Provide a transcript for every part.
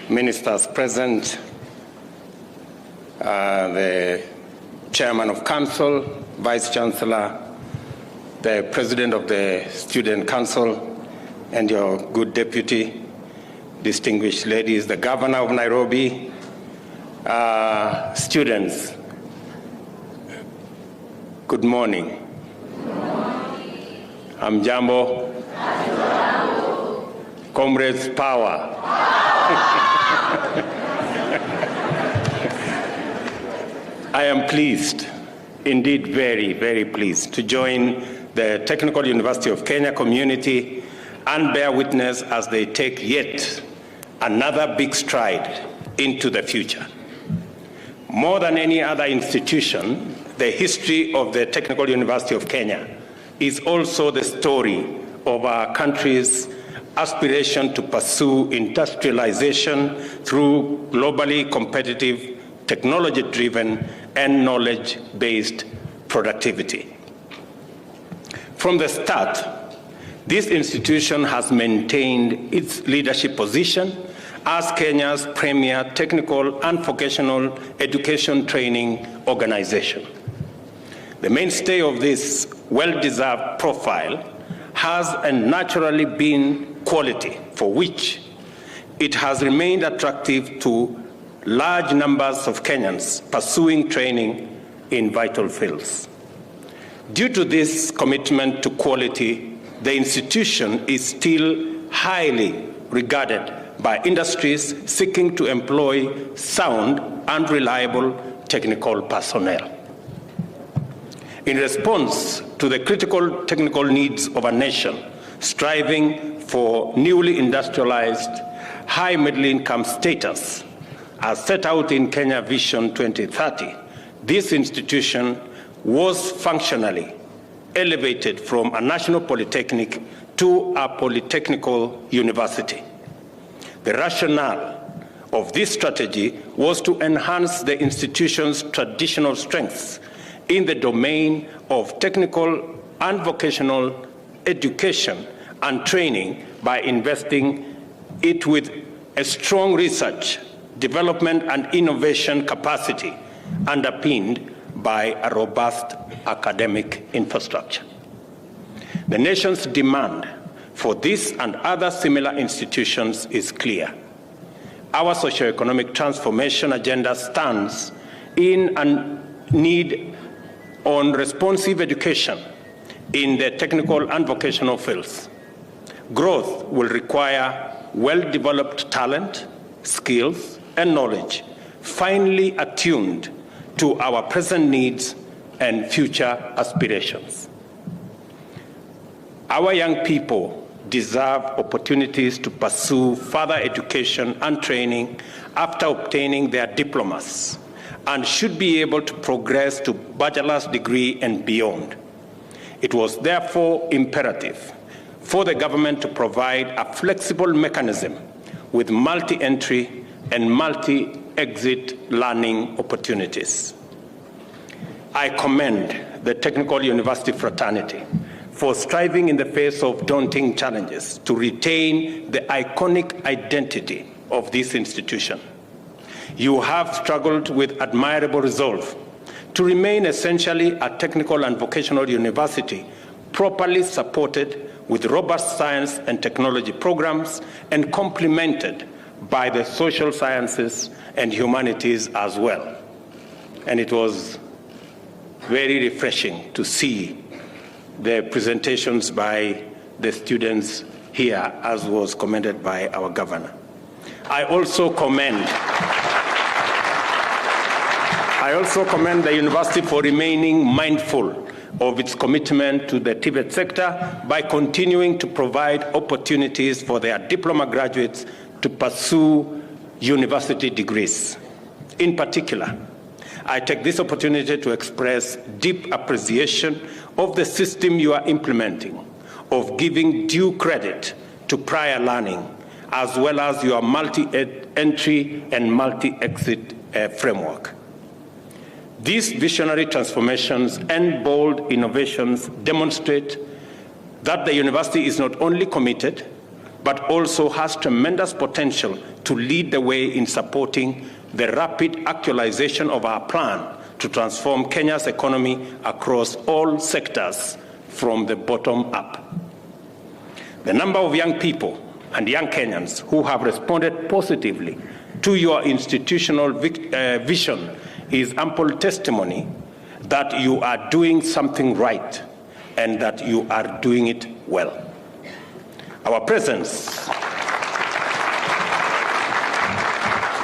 Ministers present, the Chairman of Council, Vice Chancellor, the President of the Student Council, and your good deputy, distinguished ladies, the Governor of Nairobi, students, good morning. I'm Jambo. Comrades, power. I am pleased, indeed very, very pleased, to join the Technical University of Kenya community and bear witness as they take yet another big stride into the future. More than any other institution, the history of the Technical University of Kenya is also the story of our country's aspiration to pursue industrialization through globally competitive, technology-driven, and knowledge-based productivity. From the start, this institution has maintained its leadership position as Kenya's premier technical and vocational education training organization. The mainstay of this well-deserved profile has and naturally been quality, for which it has remained attractive to large numbers of Kenyans pursuing training in vital fields. Due to this commitment to quality, the institution is still highly regarded by industries seeking to employ sound and reliable technical personnel. In response to the critical technical needs of a nation striving for newly industrialized, high middle-income status, as set out in Kenya Vision 2030, this institution was functionally elevated from a national polytechnic to a polytechnical university. The rationale of this strategy was to enhance the institution's traditional strengths in the domain of technical and vocational education and training by investing it with a strong research, development, and innovation capacity underpinned by a robust academic infrastructure. The nation's demand for this and other similar institutions is clear. Our socio-economic transformation agenda stands in a need on responsive education in the technical and vocational fields. Growth will require well-developed talent, skills, and knowledge, finely attuned to our present needs and future aspirations. Our young people deserve opportunities to pursue further education and training after obtaining their diplomas, and should be able to progress to bachelor's degree and beyond. It was therefore imperative for the government to provide a flexible mechanism with multi-entry and multi-exit learning opportunities. I commend the Technical University fraternity for striving in the face of daunting challenges to retain the iconic identity of this institution. You have struggled with admirable resolve to remain essentially a technical and vocational university, properly supported with robust science and technology programs and complemented by the social sciences and humanities as well. And it was very refreshing to see the presentations by the students here, as was commended by our governor. I also commend the university for remaining mindful of its commitment to the TVET sector by continuing to provide opportunities for their diploma graduates to pursue university degrees. In particular, I take this opportunity to express deep appreciation of the system you are implementing, of giving due credit to prior learning, as well as your multi-entry and multi-exit framework. These visionary transformations and bold innovations demonstrate that the university is not only committed, but also has tremendous potential to lead the way in supporting the rapid actualization of our plan to transform Kenya's economy across all sectors from the bottom up. The number of young people and young Kenyans who have responded positively to your institutional vision is ample testimony that you are doing something right and that you are doing it well. Our presence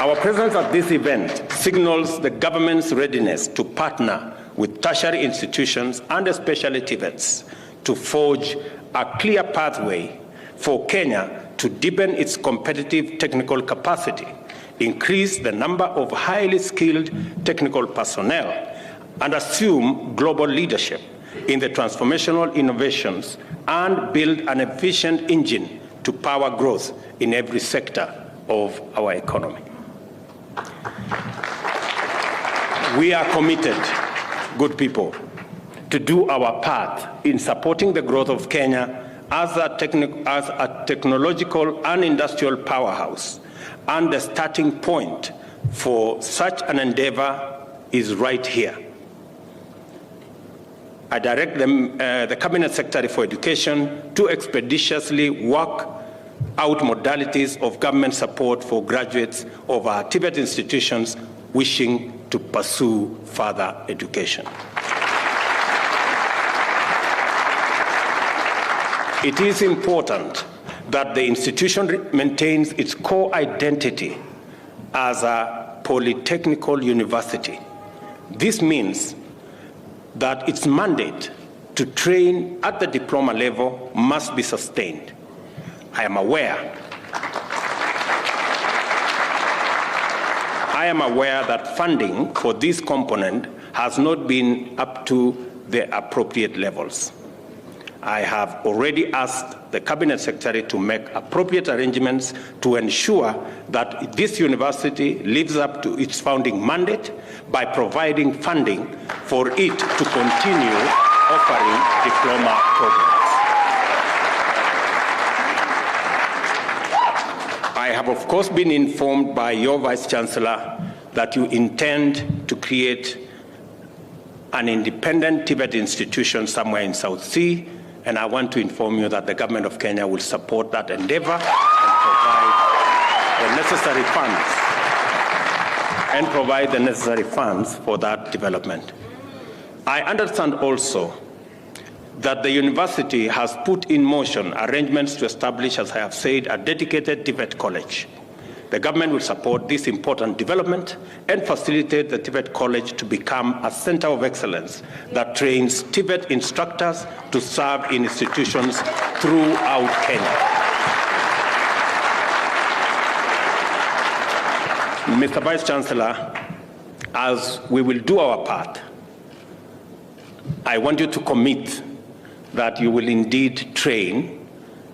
at this event signals the government's readiness to partner with tertiary institutions and especially TVETs to forge a clear pathway for Kenya to deepen its competitive technical capacity, increase the number of highly skilled technical personnel, and assume global leadership in the transformational innovations and build an efficient engine to power growth in every sector of our economy. We are committed, good people, to do our part in supporting the growth of Kenya as a technological and industrial powerhouse, and the starting point for such an endeavor is right here. I direct the Cabinet Secretary for Education to expeditiously work out modalities of government support for graduates of our TVET institutions wishing to pursue further education. It is important that the institution maintains its core identity as a polytechnical university. This means that its mandate to train at the diploma level must be sustained. I am aware that funding for this component has not been up to the appropriate levels. I have already asked the Cabinet Secretary to make appropriate arrangements to ensure that this university lives up to its founding mandate by providing funding for it to continue offering diploma programs. I have, of course, been informed by your Vice Chancellor that you intend to create an independent TVET institution somewhere in South Sea, and I want to inform you that the government of Kenya will support that endeavor and provide the necessary funds for that development. I understand also that the university has put in motion arrangements to establish, as I have said, a dedicated TVET college. The government will support this important development and facilitate the TVET college to become a center of excellence that trains TVET instructors to serve in institutions throughout Kenya. Mr. Vice Chancellor, as we will do our part, I want you to commit that you will indeed train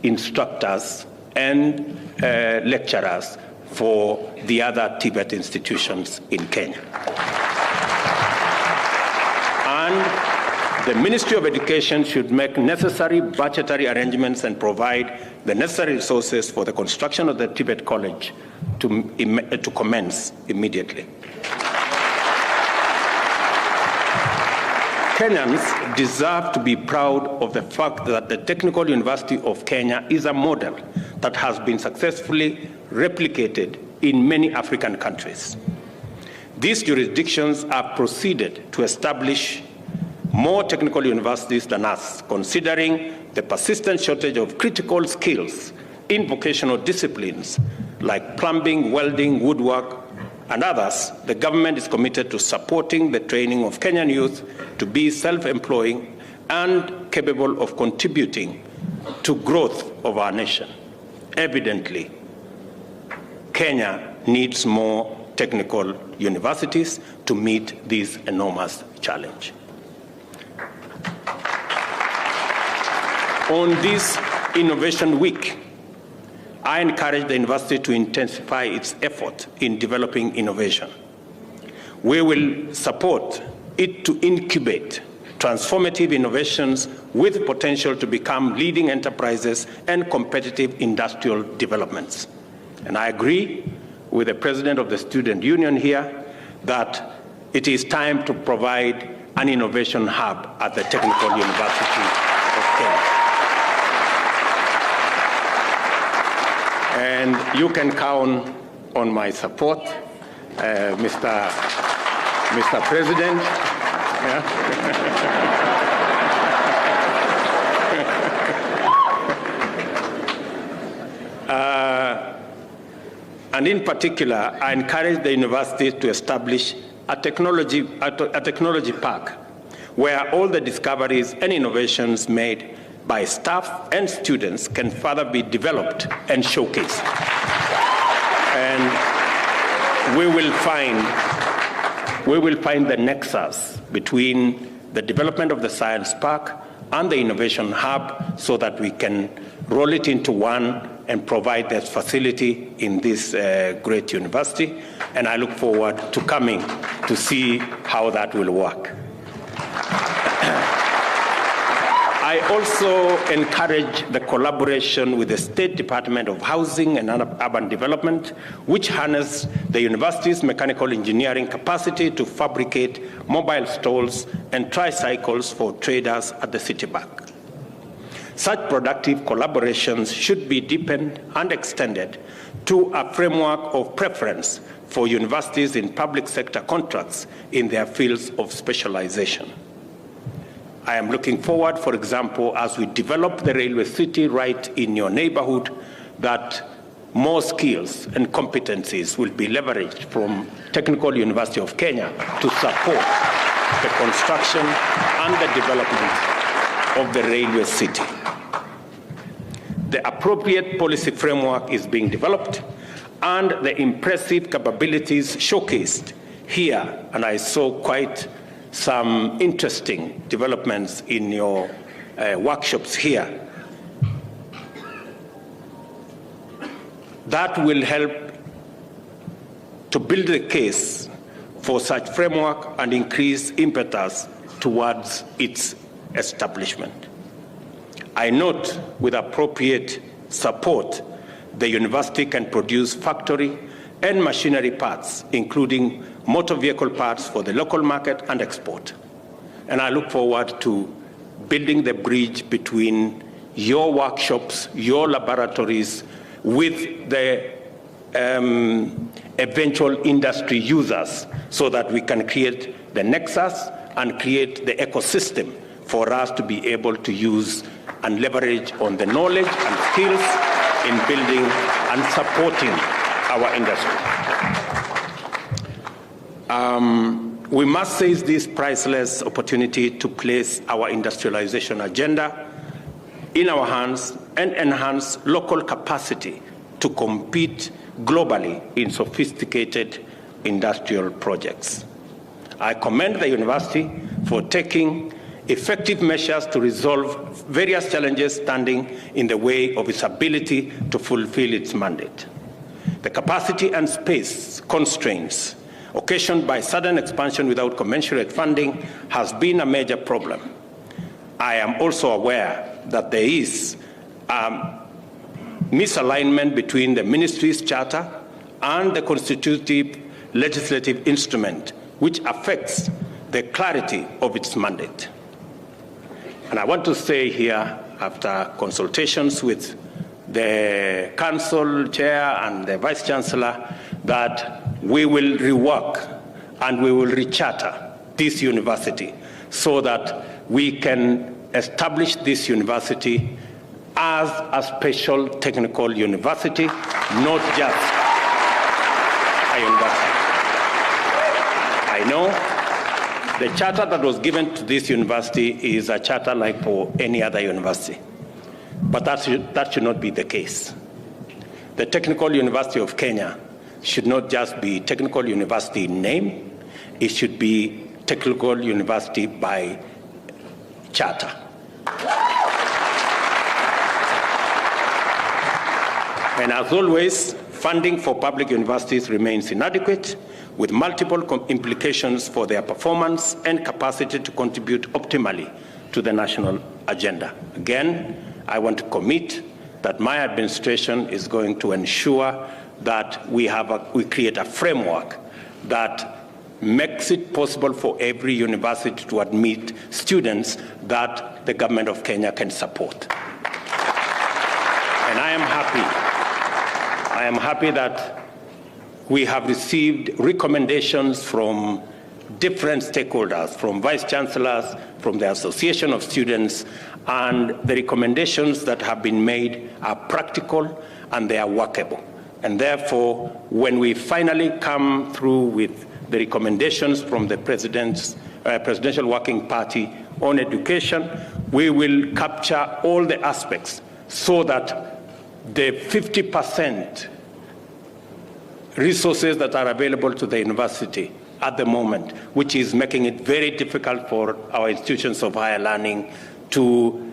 instructors and lecturers for the other TVET institutions in Kenya. And the Ministry of Education should make necessary budgetary arrangements and provide the necessary resources for the construction of the TVET college to commence immediately. Kenyans deserve to be proud of the fact that the Technical University of Kenya is a model that has been successfully replicated in many African countries. These jurisdictions have proceeded to establish more technical universities than us, considering the persistent shortage of critical skills in vocational disciplines like plumbing, welding, woodwork, and others. The government is committed to supporting the training of Kenyan youth to be self-employing and capable of contributing to growth of our nation. Evidently, Kenya needs more technical universities to meet this enormous challenge. On this Innovation Week, I encourage the university to intensify its effort in developing innovation. We will support it to incubate transformative innovations with potential to become leading enterprises and competitive industrial developments. And I agree with the President of the Student Union here that it is time to provide an innovation hub at the Technical University of Kenya. And you can count on my support, Mr. President. Yeah. And in particular, I encourage the university to establish a technology park where all the discoveries and innovations made by staff and students can further be developed and showcased. And we will find the nexus between the development of the science park and the innovation hub so that we can roll it into one and provide that facility in this great university. And I look forward to coming to see how that will work. I also encourage the collaboration with the State Department of Housing and Urban Development, which harness the university's mechanical engineering capacity to fabricate mobile stalls and tricycles for traders at the city park. Such productive collaborations should be deepened and extended to a framework of preference for universities in public sector contracts in their fields of specialization. I am looking forward, for example, as we develop the railway city right in your neighborhood, that more skills and competencies will be leveraged from Technical University of Kenya to support the construction and the development of the railway city. The appropriate policy framework is being developed, and the impressive capabilities showcased here, and I saw quite some interesting developments in your workshops here, that will help to build the case for such framework and increase impetus towards its establishment. I note with appropriate support, the university can produce factory and machinery parts, including motor vehicle parts for the local market and export. And I look forward to building the bridge between your workshops, your laboratories, with the eventual industry users, so that we can create the nexus and create the ecosystem for us to be able to use and leverage on the knowledge and skills in building and supporting our industry. We must seize this priceless opportunity to place our industrialization agenda in our hands and enhance local capacity to compete globally in sophisticated industrial projects. I commend the university for taking effective measures to resolve various challenges standing in the way of its ability to fulfill its mandate. The capacity and space constraints occasioned by sudden expansion without commensurate funding has been a major problem. I am also aware that there is misalignment between the ministry's charter and the constitutive legislative instrument, which affects the clarity of its mandate. And I want to say here, after consultations with the council chair and the vice chancellor, that we will rework and we will recharter this university so that we can establish this university as a special technical university, not just a university. I know the charter that was given to this university is a charter like for any other university, but that should not be the case. The Technical University of Kenya should not just be Technical University in name, it should be Technical University by charter. And as always, funding for public universities remains inadequate, with multiple implications for their performance and capacity to contribute optimally to the national agenda. Again, I want to commit that my administration is going to ensure that we create a framework that makes it possible for every university to admit students that the government of Kenya can support. And I am happy that we have received recommendations from different stakeholders, from vice chancellors, from the Association of Students, and the recommendations that have been made are practical and they are workable. And therefore, when we finally come through with the recommendations from the Presidential Working Party on education, we will capture all the aspects so that the 50% resources that are available to the university at the moment, which is making it very difficult for our institutions of higher learning to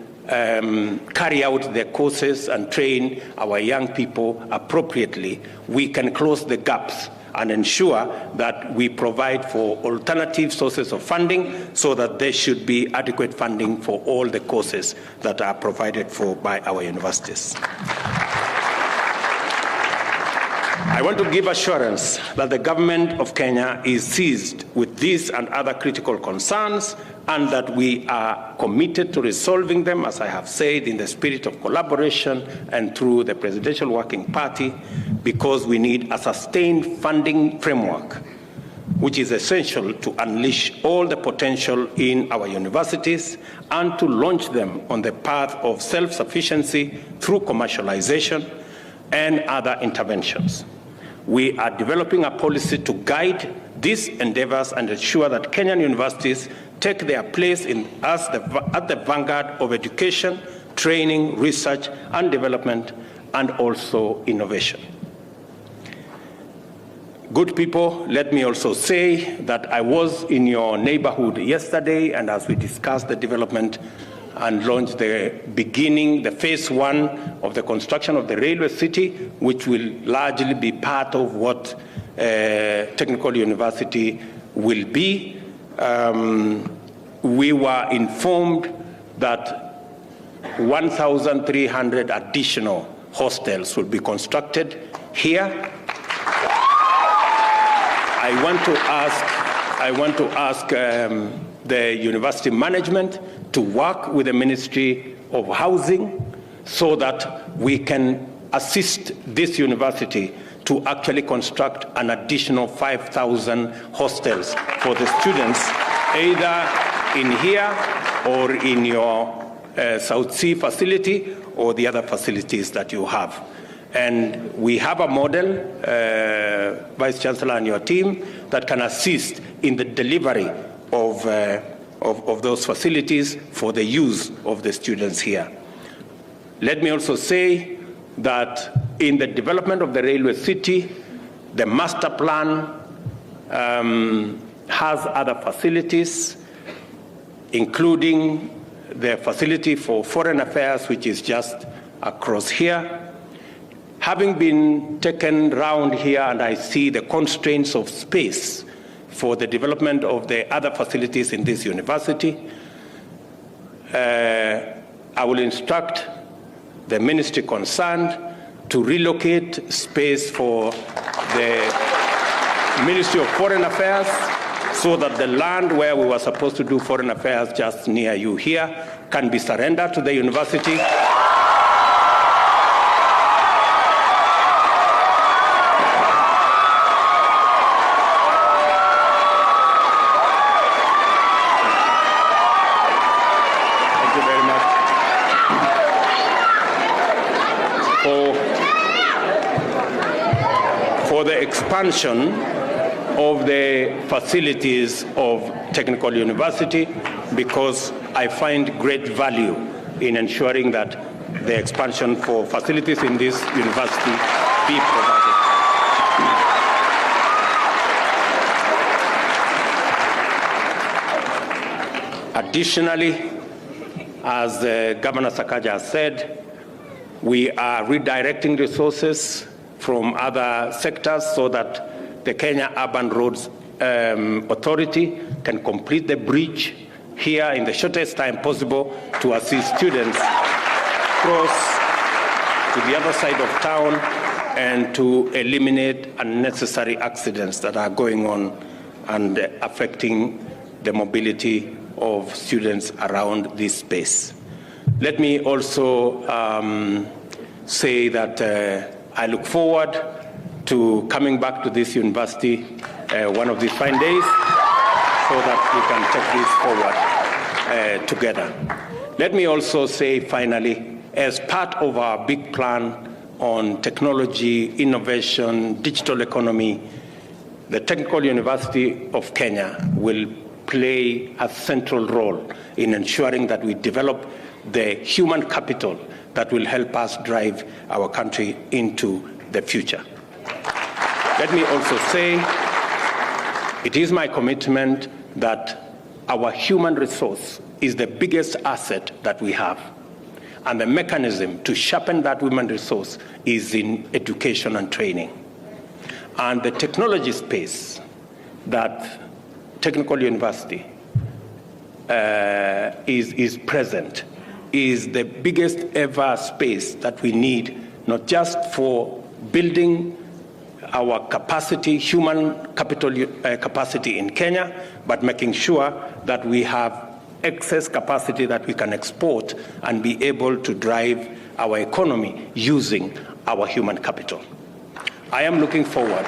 carry out their courses and train our young people appropriately, we can close the gaps and ensure that we provide for alternative sources of funding so that there should be adequate funding for all the courses that are provided for by our universities. I want to give assurance that the government of Kenya is seized with these and other critical concerns and that we are committed to resolving them, as I have said, in the spirit of collaboration and through the Presidential Working Party, because we need a sustained funding framework which is essential to unleash all the potential in our universities and to launch them on the path of self-sufficiency through commercialization and other interventions. We are developing a policy to guide these endeavors and ensure that Kenyan universities take their place at the vanguard of education, training, research and development, and also innovation. Good people, let me also say that I was in your neighborhood yesterday, and as we discussed the development and launched the phase 1 of the construction of the railway city, which will largely be part of what Technical University will be. We were informed that 1,300 additional hostels will be constructed here. I want to ask the university management to work with the Ministry of Housing so that we can assist this university to actually construct an additional 5,000 hostels for the students, either in here or in your South Sea facility or the other facilities that you have. And we have a model, Vice Chancellor and your team, that can assist in the delivery of those facilities for the use of the students here. Let me also say that in the development of the railway city, the master plan has other facilities, including the facility for foreign affairs, which is just across here. Having been taken round here and I see the constraints of space for the development of the other facilities in this university, I will instruct the ministry concerned to relocate space for the Ministry of Foreign Affairs so that the land where we were supposed to do foreign affairs just near you here can be surrendered to the university. For the expansion of the facilities of Technical University, because I find great value in ensuring that the expansion for facilities in this university be provided. Additionally, as Governor Sakaja said, we are redirecting resources from other sectors so that the Kenya Urban Roads Authority can complete the bridge here in the shortest time possible to assist students cross to the other side of town and to eliminate unnecessary accidents that are going on and affecting the mobility of students around this space. Let me also say that I look forward to coming back to this university one of these fine days so that we can take this forward together. Let me also say finally, as part of our big plan on technology, innovation, digital economy, the Technical University of Kenya will play a central role in ensuring that we develop the human capital that will help us drive our country into the future. Let me also say, it is my commitment that our human resource is the biggest asset that we have. And the mechanism to sharpen that human resource is in education and training. And the technology space that Technical University is present is the biggest ever space that we need, not just for building our capacity, human capital capacity in Kenya, but making sure that we have excess capacity that we can export and be able to drive our economy using our human capital. I am looking forward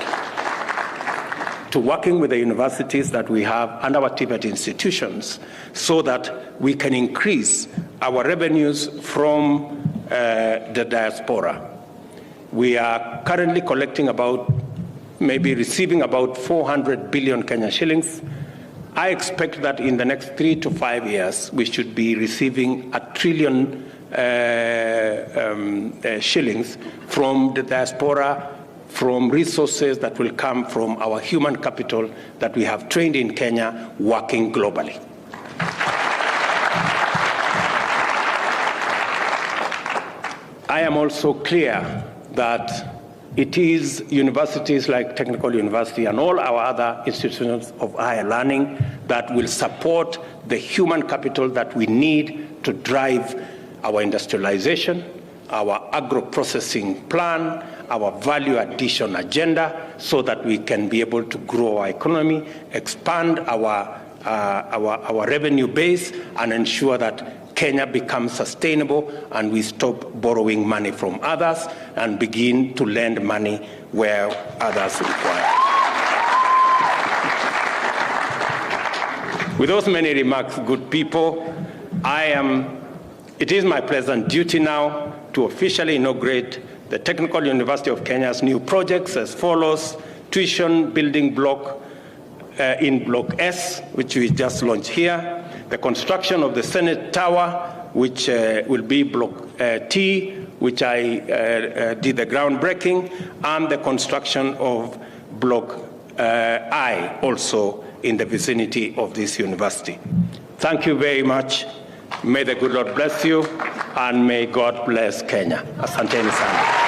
to working with the universities that we have and our TVET institutions so that we can increase our revenues from the diaspora. We are currently collecting receiving about 400 billion Kenya shillings. I expect that in the next 3 to 5 years, we should be receiving $1 trillion shillings from the diaspora, from resources that will come from our human capital that we have trained in Kenya working globally. I am also clear that it is universities like Technical University and all our other institutions of higher learning that will support the human capital that we need to drive our industrialization, our agro-processing plan, our value addition agenda, so that we can be able to grow our economy, expand our revenue base, and ensure that Kenya becomes sustainable and we stop borrowing money from others and begin to lend money where others require. With those many remarks, good people, it is my pleasant duty now to officially inaugurate the Technical University of Kenya's new projects as follows: tuition building block in Block S, which we just launched here, the construction of the Senate Tower, which will be Block T, which I did the groundbreaking, and the construction of Block I, also in the vicinity of this university. Thank you very much. May the good Lord bless you, and may God bless Kenya. Asanteni sana.